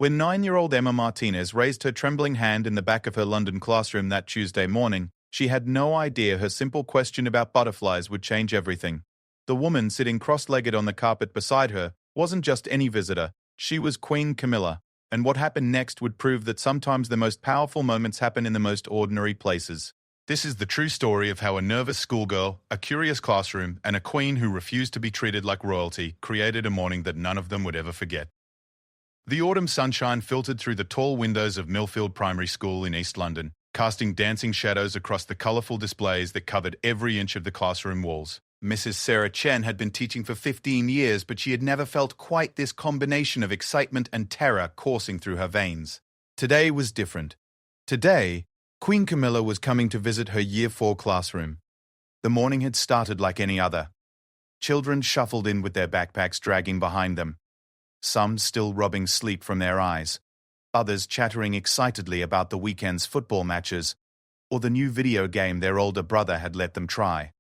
When 9-year-old Emma Martinez raised her trembling hand in the back of her London classroom that Tuesday morning, she had no idea her simple question about butterflies would change everything. The woman sitting cross-legged on the carpet beside her wasn't just any visitor, she was Queen Camilla, and what happened next would prove that sometimes the most powerful moments happen in the most ordinary places. This is the true story of how a nervous schoolgirl, a curious classroom, and a queen who refused to be treated like royalty created a morning that none of them would ever forget. The autumn sunshine filtered through the tall windows of Millfield Primary School in East London, casting dancing shadows across the colourful displays that covered every inch of the classroom walls. Mrs. Sarah Chen had been teaching for 15 years, but she had never felt quite this combination of excitement and terror coursing through her veins. Today was different. Today, Queen Camilla was coming to visit her Year 4 classroom. The morning had started like any other. Children shuffled in with their backpacks dragging behind them, some still robbing sleep from their eyes, others chattering excitedly about the weekend's football matches or the new video game their older brother had let them try.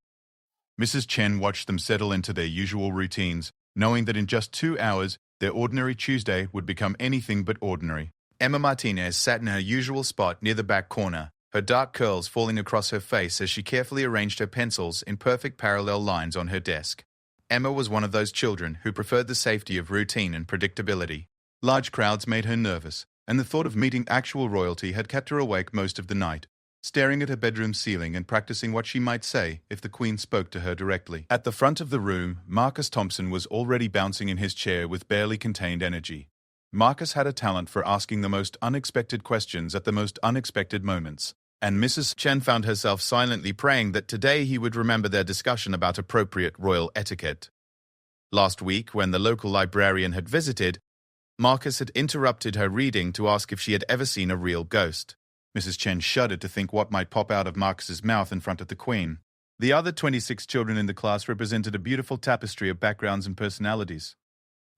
Mrs. Chen watched them settle into their usual routines, knowing that in just 2 hours, their ordinary Tuesday would become anything but ordinary. Emma Martinez sat in her usual spot near the back corner, her dark curls falling across her face as she carefully arranged her pencils in perfect parallel lines on her desk. Emma was one of those children who preferred the safety of routine and predictability. Large crowds made her nervous, and the thought of meeting actual royalty had kept her awake most of the night, staring at her bedroom ceiling and practicing what she might say if the Queen spoke to her directly. At the front of the room, Marcus Thompson was already bouncing in his chair with barely contained energy. Marcus had a talent for asking the most unexpected questions at the most unexpected moments, and Mrs. Chen found herself silently praying that today he would remember their discussion about appropriate royal etiquette. Last week, when the local librarian had visited, Marcus had interrupted her reading to ask if she had ever seen a real ghost. Mrs. Chen shuddered to think what might pop out of Marcus's mouth in front of the Queen. The other 26 children in the class represented a beautiful tapestry of backgrounds and personalities.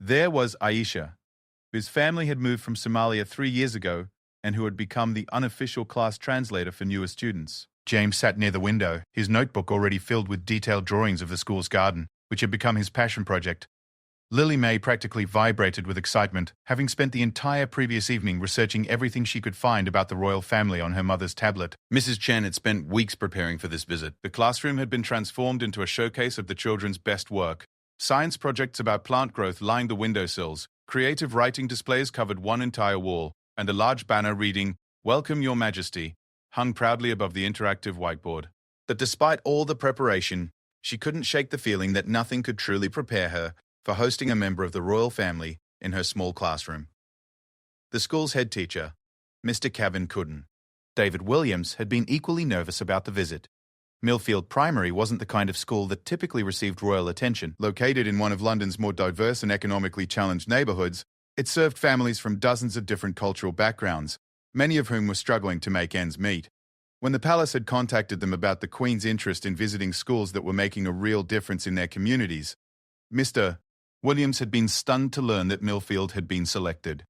There was Aisha, whose family had moved from Somalia 3 years ago and who had become the unofficial class translator for newer students. James sat near the window, his notebook already filled with detailed drawings of the school's garden, which had become his passion project. Lily May practically vibrated with excitement, having spent the entire previous evening researching everything she could find about the royal family on her mother's tablet. Mrs. Chen had spent weeks preparing for this visit. The classroom had been transformed into a showcase of the children's best work. Science projects about plant growth lined the windowsills, creative writing displays covered one entire wall, and a large banner reading, "Welcome Your Majesty," hung proudly above the interactive whiteboard. But despite all the preparation, she couldn't shake the feeling that nothing could truly prepare her for hosting a member of the royal family in her small classroom. The school's head teacher, Mr. Kevin Cudden, David Williams, had been equally nervous about the visit. Millfield Primary wasn't the kind of school that typically received royal attention. Located in one of London's more diverse and economically challenged neighbourhoods, it served families from dozens of different cultural backgrounds, many of whom were struggling to make ends meet. When the palace had contacted them about the Queen's interest in visiting schools that were making a real difference in their communities, Mr. Williams had been stunned to learn that Millfield had been selected.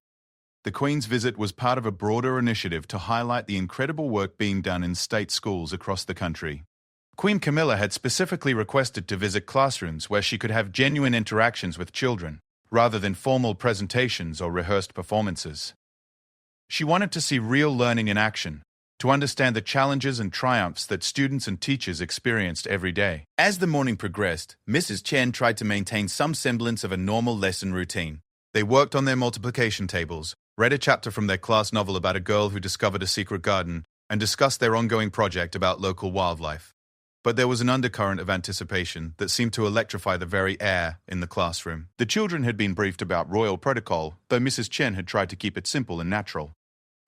The Queen's visit was part of a broader initiative to highlight the incredible work being done in state schools across the country. Queen Camilla had specifically requested to visit classrooms where she could have genuine interactions with children, rather than formal presentations or rehearsed performances. She wanted to see real learning in action, to understand the challenges and triumphs that students and teachers experienced every day. As the morning progressed, Mrs. Chen tried to maintain some semblance of a normal lesson routine. They worked on their multiplication tables, read a chapter from their class novel about a girl who discovered a secret garden, and discussed their ongoing project about local wildlife. But there was an undercurrent of anticipation that seemed to electrify the very air in the classroom. The children had been briefed about royal protocol, though Mrs. Chen had tried to keep it simple and natural.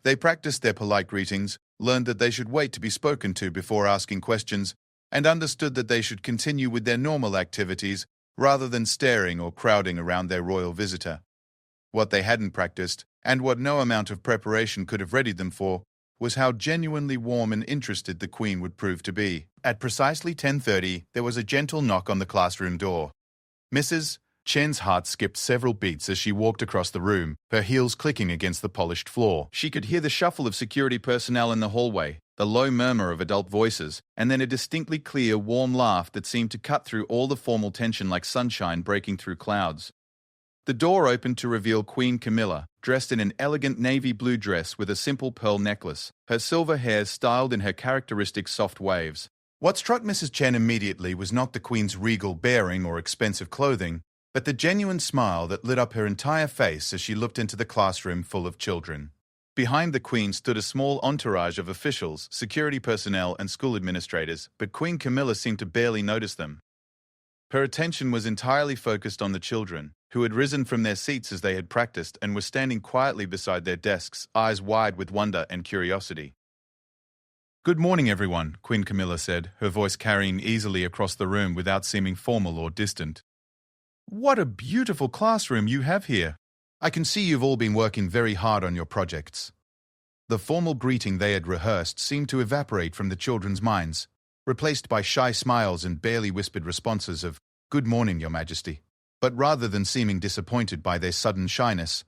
They practiced their polite greetings, learned that they should wait to be spoken to before asking questions, and understood that they should continue with their normal activities rather than staring or crowding around their royal visitor. What they hadn't practiced, and what no amount of preparation could have readied them for, was how genuinely warm and interested the Queen would prove to be. At precisely 10:30, there was a gentle knock on the classroom door. Mrs. Chen's heart skipped several beats as she walked across the room, her heels clicking against the polished floor. She could hear the shuffle of security personnel in the hallway, the low murmur of adult voices, and then a distinctly clear, warm laugh that seemed to cut through all the formal tension like sunshine breaking through clouds. The door opened to reveal Queen Camilla, dressed in an elegant navy blue dress with a simple pearl necklace, her silver hair styled in her characteristic soft waves. What struck Mrs. Chen immediately was not the Queen's regal bearing or expensive clothing, but the genuine smile that lit up her entire face as she looked into the classroom full of children. Behind the Queen stood a small entourage of officials, security personnel, and school administrators, but Queen Camilla seemed to barely notice them. Her attention was entirely focused on the children, who had risen from their seats as they had practiced and were standing quietly beside their desks, eyes wide with wonder and curiosity. "Good morning, everyone," Queen Camilla said, her voice carrying easily across the room without seeming formal or distant. "What a beautiful classroom you have here. I can see you've all been working very hard on your projects." The formal greeting they had rehearsed seemed to evaporate from the children's minds, replaced by shy smiles and barely whispered responses of, "Good morning, Your Majesty." But rather than seeming disappointed by their sudden shyness,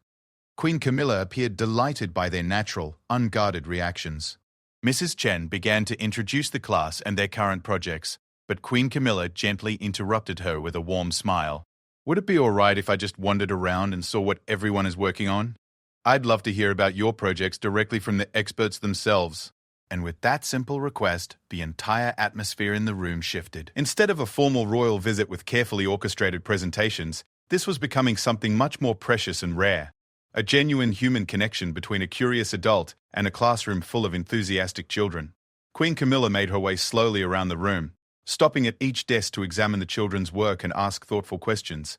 Queen Camilla appeared delighted by their natural, unguarded reactions. Mrs. Chen began to introduce the class and their current projects, but Queen Camilla gently interrupted her with a warm smile. "Would it be all right if I just wandered around and saw what everyone is working on? I'd love to hear about your projects directly from the experts themselves." And with that simple request, the entire atmosphere in the room shifted. Instead of a formal royal visit with carefully orchestrated presentations, this was becoming something much more precious and rare. A genuine human connection between a curious adult and a classroom full of enthusiastic children. Queen Camilla made her way slowly around the room, stopping at each desk to examine the children's work and ask thoughtful questions.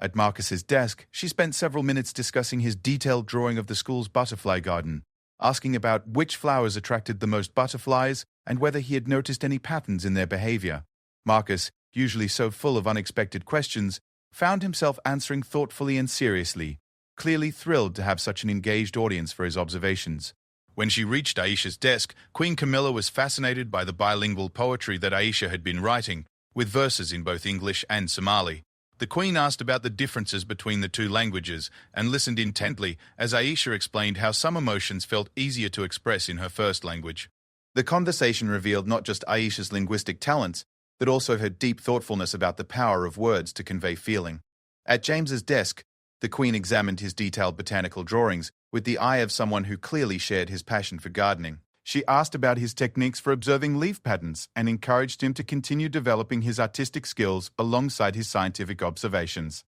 At Marcus's desk, she spent several minutes discussing his detailed drawing of the school's butterfly garden, asking about which flowers attracted the most butterflies and whether he had noticed any patterns in their behavior. Marcus, usually so full of unexpected questions, found himself answering thoughtfully and seriously, clearly thrilled to have such an engaged audience for his observations. When she reached Aisha's desk, Queen Camilla was fascinated by the bilingual poetry that Aisha had been writing, with verses in both English and Somali. The Queen asked about the differences between the two languages and listened intently as Aisha explained how some emotions felt easier to express in her first language. The conversation revealed not just Aisha's linguistic talents, but also her deep thoughtfulness about the power of words to convey feeling. At James's desk, the Queen examined his detailed botanical drawings with the eye of someone who clearly shared his passion for gardening. She asked about his techniques for observing leaf patterns and encouraged him to continue developing his artistic skills alongside his scientific observations.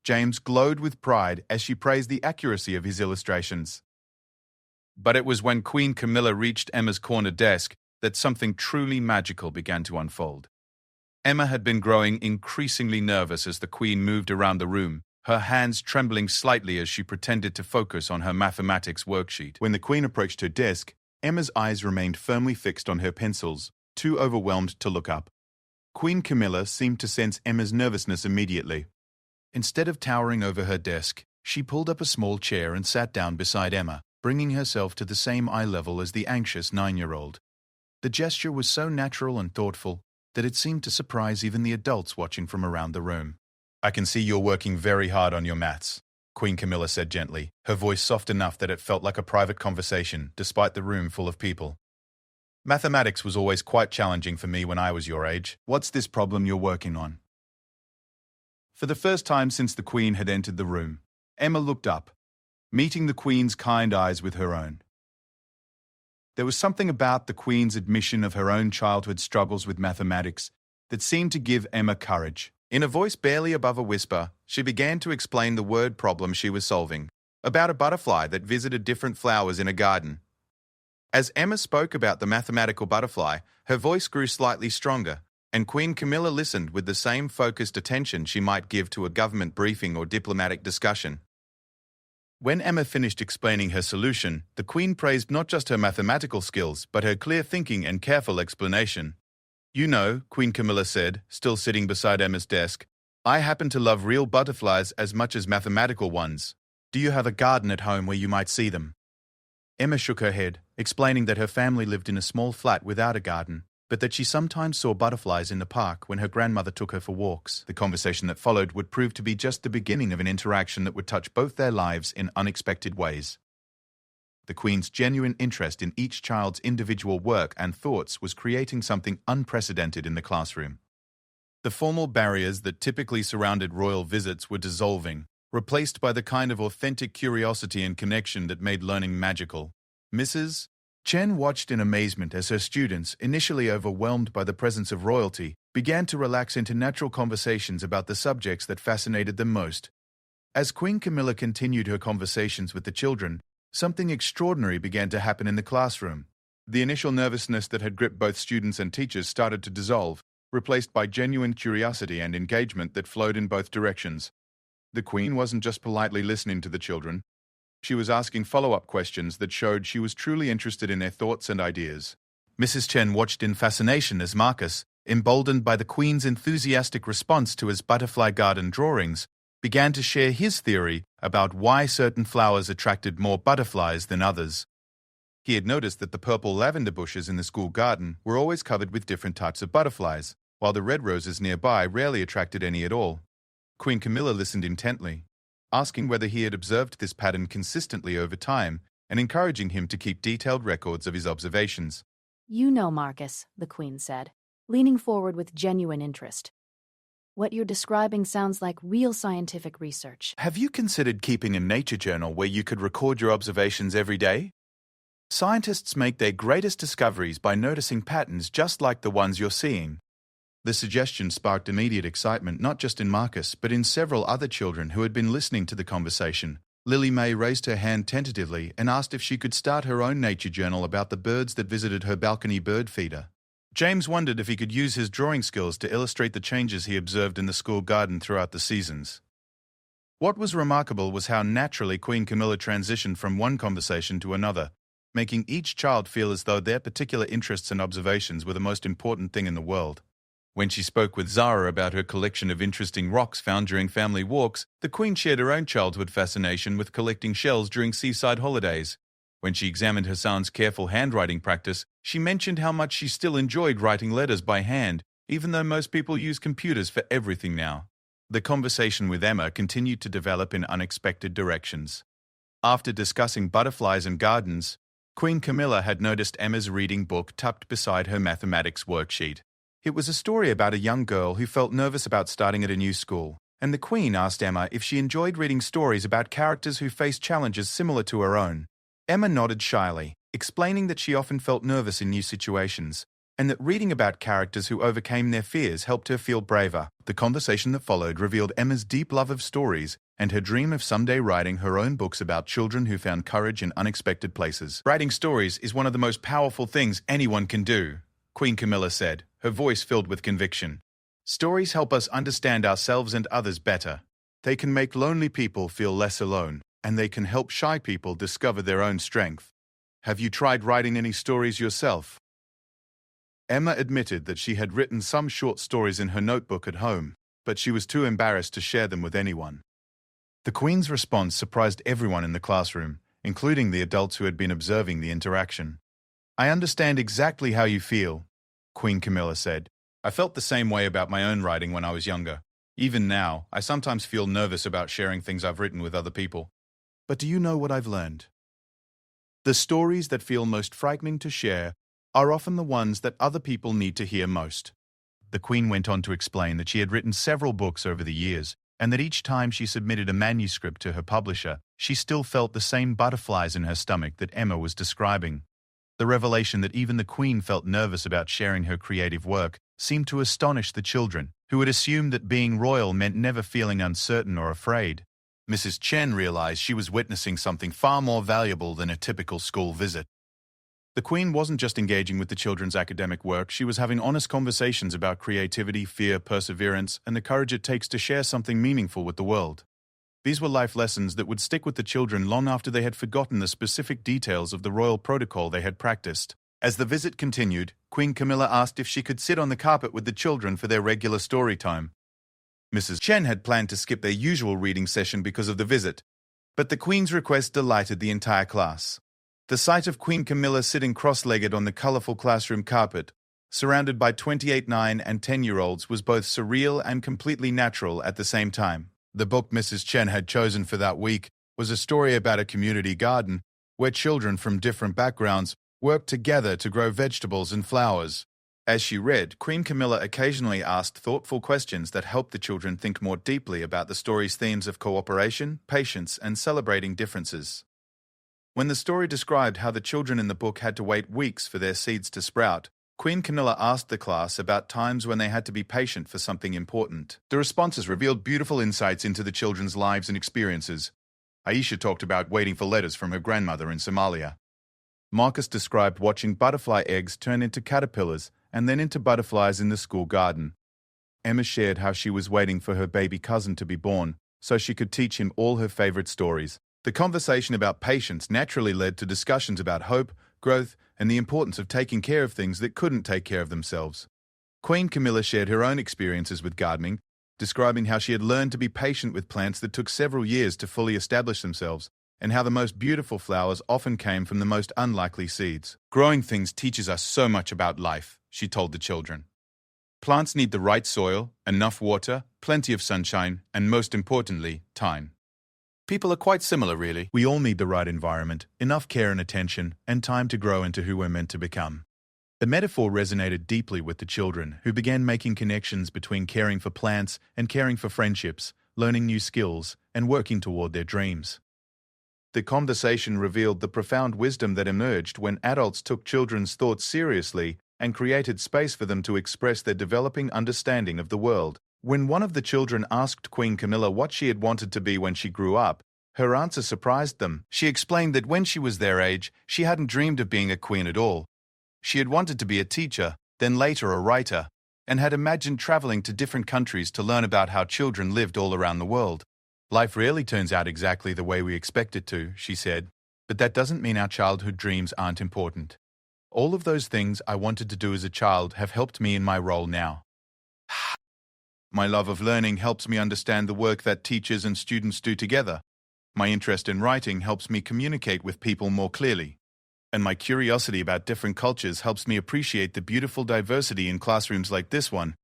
James glowed with pride as she praised the accuracy of his illustrations. But it was when Queen Camilla reached Emma's corner desk that something truly magical began to unfold. Emma had been growing increasingly nervous as the Queen moved around the room, her hands trembling slightly as she pretended to focus on her mathematics worksheet. When the Queen approached her desk, Emma's eyes remained firmly fixed on her pencils, too overwhelmed to look up. Queen Camilla seemed to sense Emma's nervousness immediately. Instead of towering over her desk, she pulled up a small chair and sat down beside Emma, bringing herself to the same eye level as the anxious 9-year-old. The gesture was so natural and thoughtful that it seemed to surprise even the adults watching from around the room. "I can see you're working very hard on your maths," Queen Camilla said gently, her voice soft enough that it felt like a private conversation, despite the room full of people. "Mathematics was always quite challenging for me when I was your age. What's this problem you're working on?" For the first time since the Queen had entered the room, Emma looked up, meeting the Queen's kind eyes with her own. There was something about the Queen's admission of her own childhood struggles with mathematics that seemed to give Emma courage. In a voice barely above a whisper, she began to explain the word problem she was solving, about a butterfly that visited different flowers in a garden. As Emma spoke about the mathematical butterfly, her voice grew slightly stronger, and Queen Camilla listened with the same focused attention she might give to a government briefing or diplomatic discussion. When Emma finished explaining her solution, the Queen praised not just her mathematical skills, but her clear thinking and careful explanation. "You know," Queen Camilla said, still sitting beside Emma's desk, "I happen to love real butterflies as much as mathematical ones. Do you have a garden at home where you might see them?" Emma shook her head, explaining that her family lived in a small flat without a garden, but that she sometimes saw butterflies in the park when her grandmother took her for walks. The conversation that followed would prove to be just the beginning of an interaction that would touch both their lives in unexpected ways. The Queen's genuine interest in each child's individual work and thoughts was creating something unprecedented in the classroom. The formal barriers that typically surrounded royal visits were dissolving, replaced by the kind of authentic curiosity and connection that made learning magical. Mrs. Chen watched in amazement as her students, initially overwhelmed by the presence of royalty, began to relax into natural conversations about the subjects that fascinated them most. As Queen Camilla continued her conversations with the children, something extraordinary began to happen in the classroom. The initial nervousness that had gripped both students and teachers started to dissolve, replaced by genuine curiosity and engagement that flowed in both directions. The Queen wasn't just politely listening to the children. She was asking follow-up questions that showed she was truly interested in their thoughts and ideas. Mrs. Chen watched in fascination as Marcus, emboldened by the Queen's enthusiastic response to his butterfly garden drawings, began to share his theory about why certain flowers attracted more butterflies than others. He had noticed that the purple lavender bushes in the school garden were always covered with different types of butterflies, while the red roses nearby rarely attracted any at all. Queen Camilla listened intently, asking whether he had observed this pattern consistently over time and encouraging him to keep detailed records of his observations. "You know, Marcus," the Queen said, leaning forward with genuine interest. "What you're describing sounds like real scientific research." Have you considered keeping a nature journal where you could record your observations every day? Scientists make their greatest discoveries by noticing patterns just like the ones you're seeing. The suggestion sparked immediate excitement not just in Marcus, but in several other children who had been listening to the conversation. Lily May raised her hand tentatively and asked if she could start her own nature journal about the birds that visited her balcony bird feeder. James wondered if he could use his drawing skills to illustrate the changes he observed in the school garden throughout the seasons. What was remarkable was how naturally Queen Camilla transitioned from one conversation to another, making each child feel as though their particular interests and observations were the most important thing in the world. When she spoke with Zara about her collection of interesting rocks found during family walks, the Queen shared her own childhood fascination with collecting shells during seaside holidays. When she examined her son's careful handwriting practice, she mentioned how much she still enjoyed writing letters by hand, even though most people use computers for everything now. The conversation with Emma continued to develop in unexpected directions. After discussing butterflies and gardens, Queen Camilla had noticed Emma's reading book tucked beside her mathematics worksheet. It was a story about a young girl who felt nervous about starting at a new school, and the Queen asked Emma if she enjoyed reading stories about characters who faced challenges similar to her own. Emma nodded shyly, explaining that she often felt nervous in new situations, and that reading about characters who overcame their fears helped her feel braver. The conversation that followed revealed Emma's deep love of stories and her dream of someday writing her own books about children who found courage in unexpected places. Writing stories is one of the most powerful things anyone can do, Queen Camilla said, her voice filled with conviction. Stories help us understand ourselves and others better. They can make lonely people feel less alone, and they can help shy people discover their own strength. Have you tried writing any stories yourself? Emma admitted that she had written some short stories in her notebook at home, but she was too embarrassed to share them with anyone. The Queen's response surprised everyone in the classroom, including the adults who had been observing the interaction. "I understand exactly how you feel," Queen Camilla said. "I felt the same way about my own writing when I was younger. Even now, I sometimes feel nervous about sharing things I've written with other people. But do you know what I've learned? The stories that feel most frightening to share are often the ones that other people need to hear most." The Queen went on to explain that she had written several books over the years, and that each time she submitted a manuscript to her publisher, she still felt the same butterflies in her stomach that Emma was describing. The revelation that even the Queen felt nervous about sharing her creative work seemed to astonish the children, who had assumed that being royal meant never feeling uncertain or afraid. Mrs. Chen realized she was witnessing something far more valuable than a typical school visit. The Queen wasn't just engaging with the children's academic work, she was having honest conversations about creativity, fear, perseverance, and the courage it takes to share something meaningful with the world. These were life lessons that would stick with the children long after they had forgotten the specific details of the royal protocol they had practiced. As the visit continued, Queen Camilla asked if she could sit on the carpet with the children for their regular story time. Mrs. Chen had planned to skip their usual reading session because of the visit, but the Queen's request delighted the entire class. The sight of Queen Camilla sitting cross-legged on the colorful classroom carpet, surrounded by 28, 9, and 10-year-olds, was both surreal and completely natural at the same time. The book Mrs. Chen had chosen for that week was a story about a community garden where children from different backgrounds worked together to grow vegetables and flowers. As she read, Queen Camilla occasionally asked thoughtful questions that helped the children think more deeply about the story's themes of cooperation, patience, and celebrating differences. When the story described how the children in the book had to wait weeks for their seeds to sprout, Queen Camilla asked the class about times when they had to be patient for something important. The responses revealed beautiful insights into the children's lives and experiences. Aisha talked about waiting for letters from her grandmother in Somalia. Marcus described watching butterfly eggs turn into caterpillars and then into butterflies in the school garden. Emma shared how she was waiting for her baby cousin to be born so she could teach him all her favorite stories. The conversation about patience naturally led to discussions about hope, growth, and the importance of taking care of things that couldn't take care of themselves. Queen Camilla shared her own experiences with gardening, describing how she had learned to be patient with plants that took several years to fully establish themselves, and how the most beautiful flowers often came from the most unlikely seeds. Growing things teaches us so much about life, she told the children. Plants need the right soil, enough water, plenty of sunshine, and most importantly, time. People are quite similar, really. We all need the right environment, enough care and attention, and time to grow into who we're meant to become. The metaphor resonated deeply with the children, who began making connections between caring for plants and caring for friendships, learning new skills, and working toward their dreams. The conversation revealed the profound wisdom that emerged when adults took children's thoughts seriously and created space for them to express their developing understanding of the world. When one of the children asked Queen Camilla what she had wanted to be when she grew up, her answer surprised them. She explained that when she was their age, she hadn't dreamed of being a queen at all. She had wanted to be a teacher, then later a writer, and had imagined traveling to different countries to learn about how children lived all around the world. Life rarely turns out exactly the way we expect it to, she said, but that doesn't mean our childhood dreams aren't important. All of those things I wanted to do as a child have helped me in my role now. My love of learning helps me understand the work that teachers and students do together. My interest in writing helps me communicate with people more clearly. And my curiosity about different cultures helps me appreciate the beautiful diversity in classrooms like this one.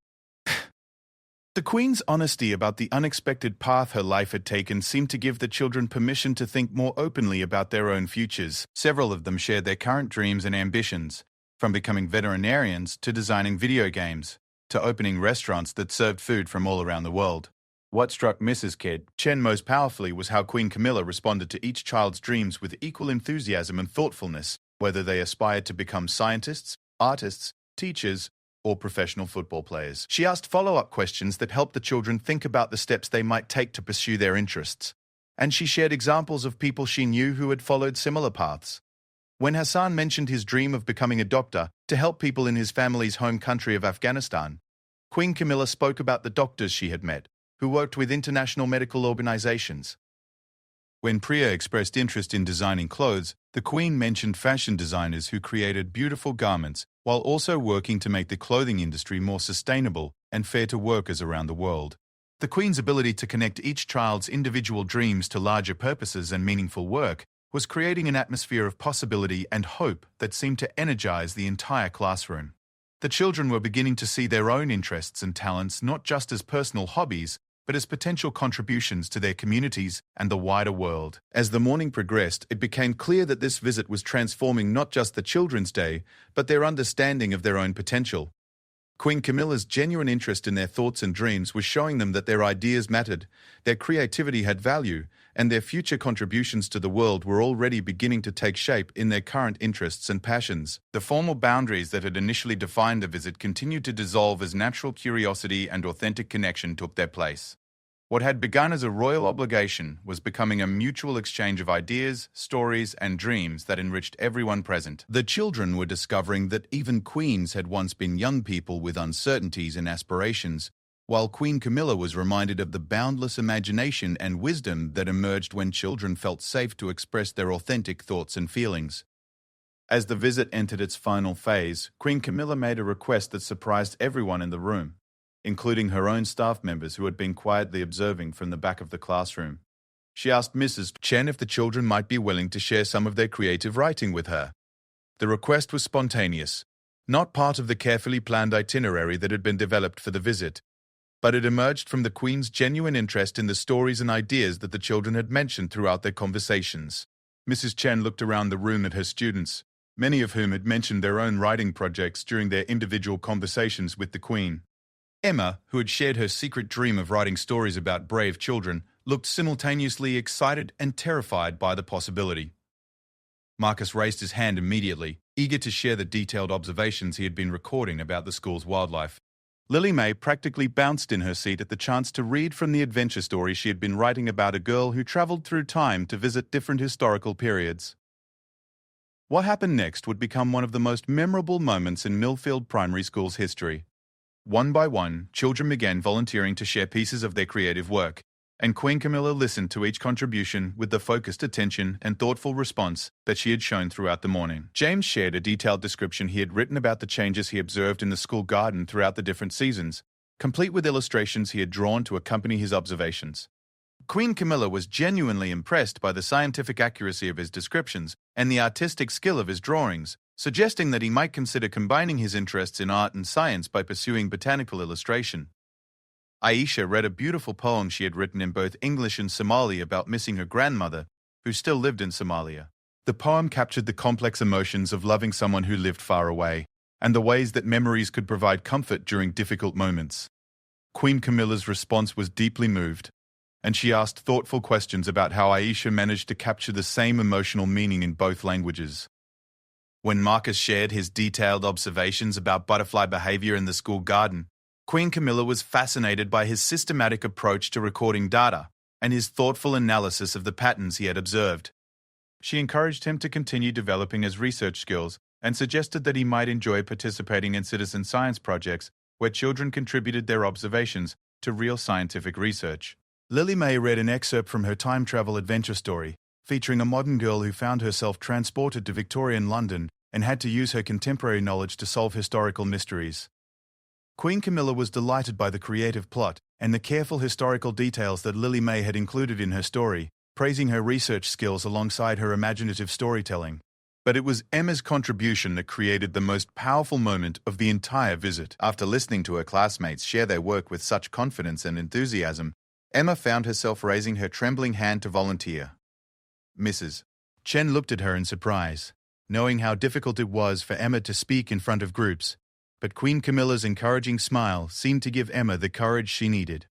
The Queen's honesty about the unexpected path her life had taken seemed to give the children permission to think more openly about their own futures. Several of them shared their current dreams and ambitions, from becoming veterinarians to designing video games, to opening restaurants that served food from all around the world. What struck Mrs. Chen most powerfully was how Queen Camilla responded to each child's dreams with equal enthusiasm and thoughtfulness, whether they aspired to become scientists, artists, teachers, or professional football players. She asked follow-up questions that helped the children think about the steps they might take to pursue their interests. And she shared examples of people she knew who had followed similar paths. When Hassan mentioned his dream of becoming a doctor to help people in his family's home country of Afghanistan, Queen Camilla spoke about the doctors she had met, who worked with international medical organizations. When Priya expressed interest in designing clothes, the Queen mentioned fashion designers who created beautiful garments while also working to make the clothing industry more sustainable and fair to workers around the world. The Queen's ability to connect each child's individual dreams to larger purposes and meaningful work was creating an atmosphere of possibility and hope that seemed to energize the entire classroom. The children were beginning to see their own interests and talents not just as personal hobbies, but as potential contributions to their communities and the wider world. As the morning progressed, it became clear that this visit was transforming not just the children's day, but their understanding of their own potential. Queen Camilla's genuine interest in their thoughts and dreams was showing them that their ideas mattered, their creativity had value, and their future contributions to the world were already beginning to take shape in their current interests and passions. The formal boundaries that had initially defined the visit continued to dissolve as natural curiosity and authentic connection took their place. What had begun as a royal obligation was becoming a mutual exchange of ideas, stories, and dreams that enriched everyone present. The children were discovering that even queens had once been young people with uncertainties and aspirations, while Queen Camilla was reminded of the boundless imagination and wisdom that emerged when children felt safe to express their authentic thoughts and feelings. As the visit entered its final phase, Queen Camilla made a request that surprised everyone in the room, including her own staff members who had been quietly observing from the back of the classroom. She asked Mrs. Chen if the children might be willing to share some of their creative writing with her. The request was spontaneous, not part of the carefully planned itinerary that had been developed for the visit, but it emerged from the Queen's genuine interest in the stories and ideas that the children had mentioned throughout their conversations. Mrs. Chen looked around the room at her students, many of whom had mentioned their own writing projects during their individual conversations with the Queen. Emma, who had shared her secret dream of writing stories about brave children, looked simultaneously excited and terrified by the possibility. Marcus raised his hand immediately, eager to share the detailed observations he had been recording about the school's wildlife. Lily May practically bounced in her seat at the chance to read from the adventure story she had been writing about a girl who travelled through time to visit different historical periods. What happened next would become one of the most memorable moments in Millfield Primary School's history. One by one, children began volunteering to share pieces of their creative work, and Queen Camilla listened to each contribution with the focused attention and thoughtful response that she had shown throughout the morning. James shared a detailed description he had written about the changes he observed in the school garden throughout the different seasons, complete with illustrations he had drawn to accompany his observations. Queen Camilla was genuinely impressed by the scientific accuracy of his descriptions and the artistic skill of his drawings, suggesting that he might consider combining his interests in art and science by pursuing botanical illustration. Aisha read a beautiful poem she had written in both English and Somali about missing her grandmother, who still lived in Somalia. The poem captured the complex emotions of loving someone who lived far away, and the ways that memories could provide comfort during difficult moments. Queen Camilla's response was deeply moved, and she asked thoughtful questions about how Aisha managed to capture the same emotional meaning in both languages. When Marcus shared his detailed observations about butterfly behavior in the school garden, Queen Camilla was fascinated by his systematic approach to recording data and his thoughtful analysis of the patterns he had observed. She encouraged him to continue developing his research skills and suggested that he might enjoy participating in citizen science projects where children contributed their observations to real scientific research. Lily May read an excerpt from her time travel adventure story, featuring a modern girl who found herself transported to Victorian London and had to use her contemporary knowledge to solve historical mysteries. Queen Camilla was delighted by the creative plot and the careful historical details that Lily May had included in her story, praising her research skills alongside her imaginative storytelling. But it was Emma's contribution that created the most powerful moment of the entire visit. After listening to her classmates share their work with such confidence and enthusiasm, Emma found herself raising her trembling hand to volunteer. Mrs. Chen looked at her in surprise, knowing how difficult it was for Emma to speak in front of groups, but Queen Camilla's encouraging smile seemed to give Emma the courage she needed.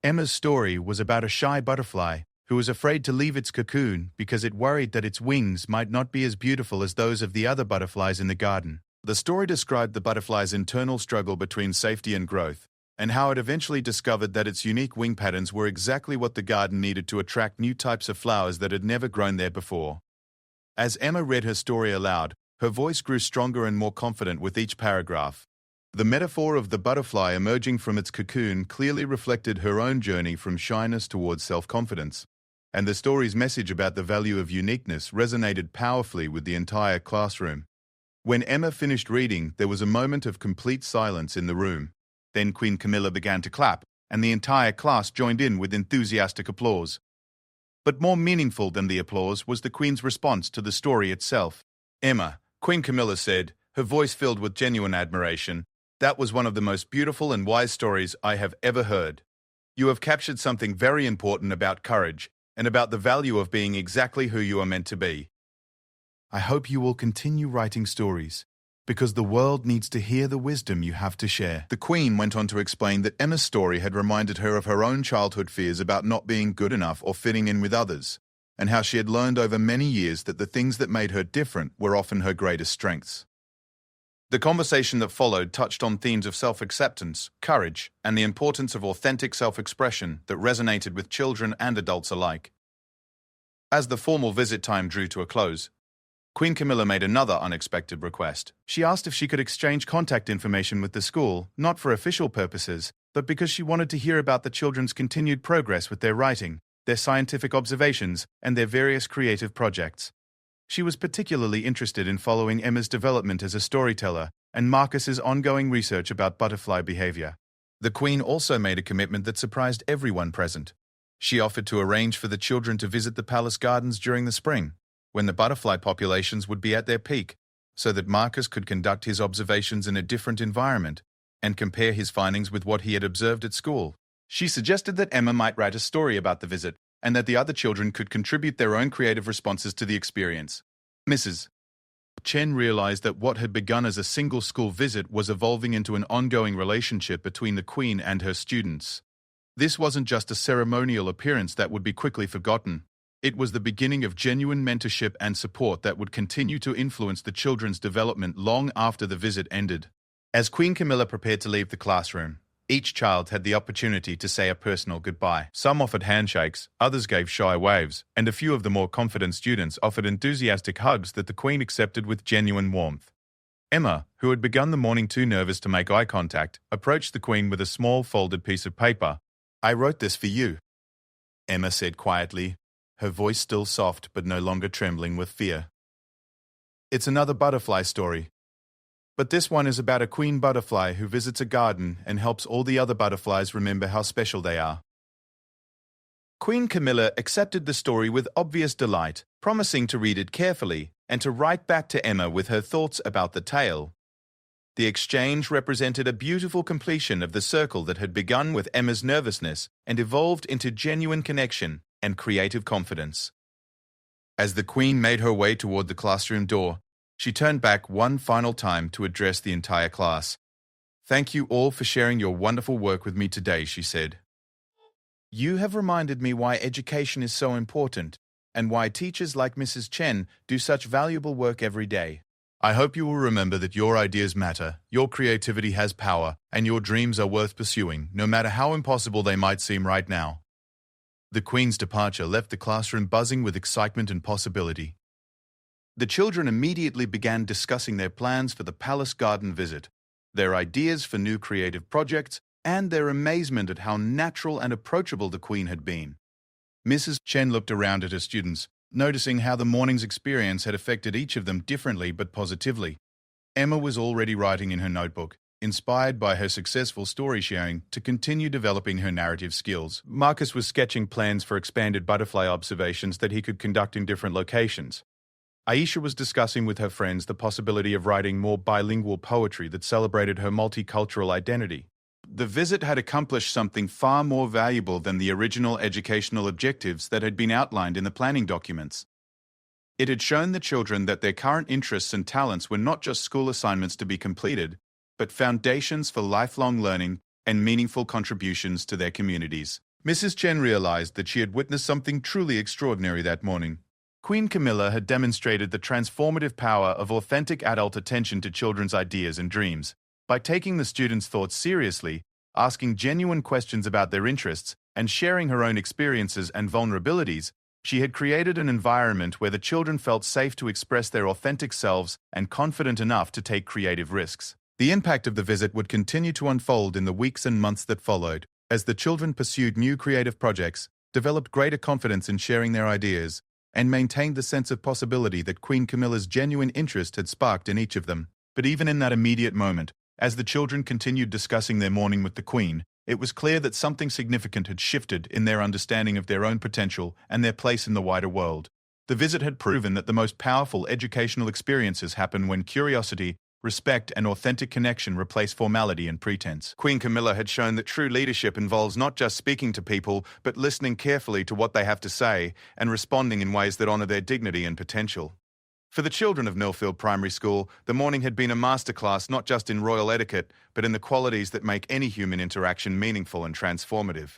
Emma's story was about a shy butterfly who was afraid to leave its cocoon because it worried that its wings might not be as beautiful as those of the other butterflies in the garden. The story described the butterfly's internal struggle between safety and growth, and how it eventually discovered that its unique wing patterns were exactly what the garden needed to attract new types of flowers that had never grown there before. As Emma read her story aloud, her voice grew stronger and more confident with each paragraph. The metaphor of the butterfly emerging from its cocoon clearly reflected her own journey from shyness towards self-confidence, and the story's message about the value of uniqueness resonated powerfully with the entire classroom. When Emma finished reading, there was a moment of complete silence in the room. Then Queen Camilla began to clap, and the entire class joined in with enthusiastic applause. But more meaningful than the applause was the Queen's response to the story itself. Emma, Queen Camilla said, her voice filled with genuine admiration, "That was one of the most beautiful and wise stories I have ever heard. You have captured something very important about courage and about the value of being exactly who you are meant to be. I hope you will continue writing stories, because the world needs to hear the wisdom you have to share." The Queen went on to explain that Emma's story had reminded her of her own childhood fears about not being good enough or fitting in with others, and how she had learned over many years that the things that made her different were often her greatest strengths. The conversation that followed touched on themes of self-acceptance, courage, and the importance of authentic self-expression that resonated with children and adults alike. As the formal visit time drew to a close, Queen Camilla made another unexpected request. She asked if she could exchange contact information with the school, not for official purposes, but because she wanted to hear about the children's continued progress with their writing, their scientific observations, and their various creative projects. She was particularly interested in following Emma's development as a storyteller and Marcus's ongoing research about butterfly behavior. The Queen also made a commitment that surprised everyone present. She offered to arrange for the children to visit the palace gardens during the spring, when the butterfly populations would be at their peak, so that Marcus could conduct his observations in a different environment and compare his findings with what he had observed at school. She suggested that Emma might write a story about the visit and that the other children could contribute their own creative responses to the experience. Mrs. Chen realized that what had begun as a single school visit was evolving into an ongoing relationship between the Queen and her students. This wasn't just a ceremonial appearance that would be quickly forgotten. It was the beginning of genuine mentorship and support that would continue to influence the children's development long after the visit ended. As Queen Camilla prepared to leave the classroom, each child had the opportunity to say a personal goodbye. Some offered handshakes, others gave shy waves, and a few of the more confident students offered enthusiastic hugs that the Queen accepted with genuine warmth. Emma, who had begun the morning too nervous to make eye contact, approached the Queen with a small folded piece of paper. "I wrote this for you," Emma said quietly, her voice still soft but no longer trembling with fear. "It's another butterfly story. But this one is about a queen butterfly who visits a garden and helps all the other butterflies remember how special they are." Queen Camilla accepted the story with obvious delight, promising to read it carefully and to write back to Emma with her thoughts about the tale. The exchange represented a beautiful completion of the circle that had begun with Emma's nervousness and evolved into genuine connection and creative confidence. As the Queen made her way toward the classroom door, she turned back one final time to address the entire class. "Thank you all for sharing your wonderful work with me today," she said. "You have reminded me why education is so important and why teachers like Mrs. Chen do such valuable work every day. I hope you will remember that your ideas matter, your creativity has power, and your dreams are worth pursuing, no matter how impossible they might seem right now." The Queen's departure left the classroom buzzing with excitement and possibility. The children immediately began discussing their plans for the palace garden visit, their ideas for new creative projects, and their amazement at how natural and approachable the Queen had been. Mrs. Chen looked around at her students, noticing how the morning's experience had affected each of them differently but positively. Emma was already writing in her notebook, inspired by her successful story sharing to continue developing her narrative skills. Marcus was sketching plans for expanded butterfly observations that he could conduct in different locations. Aisha was discussing with her friends the possibility of writing more bilingual poetry that celebrated her multicultural identity. The visit had accomplished something far more valuable than the original educational objectives that had been outlined in the planning documents. It had shown the children that their current interests and talents were not just school assignments to be completed, but foundations for lifelong learning and meaningful contributions to their communities. Mrs. Chen realized that she had witnessed something truly extraordinary that morning. Queen Camilla had demonstrated the transformative power of authentic adult attention to children's ideas and dreams. By taking the students' thoughts seriously, asking genuine questions about their interests, and sharing her own experiences and vulnerabilities, she had created an environment where the children felt safe to express their authentic selves and confident enough to take creative risks. The impact of the visit would continue to unfold in the weeks and months that followed, as the children pursued new creative projects, developed greater confidence in sharing their ideas, and maintained the sense of possibility that Queen Camilla's genuine interest had sparked in each of them. But even in that immediate moment, as the children continued discussing their morning with the Queen, it was clear that something significant had shifted in their understanding of their own potential and their place in the wider world. The visit had proven that the most powerful educational experiences happen when curiosity, respect, and authentic connection replace formality and pretense. Queen Camilla had shown that true leadership involves not just speaking to people, but listening carefully to what they have to say and responding in ways that honor their dignity and potential. For the children of Millfield Primary School, the morning had been a masterclass not just in royal etiquette, but in the qualities that make any human interaction meaningful and transformative.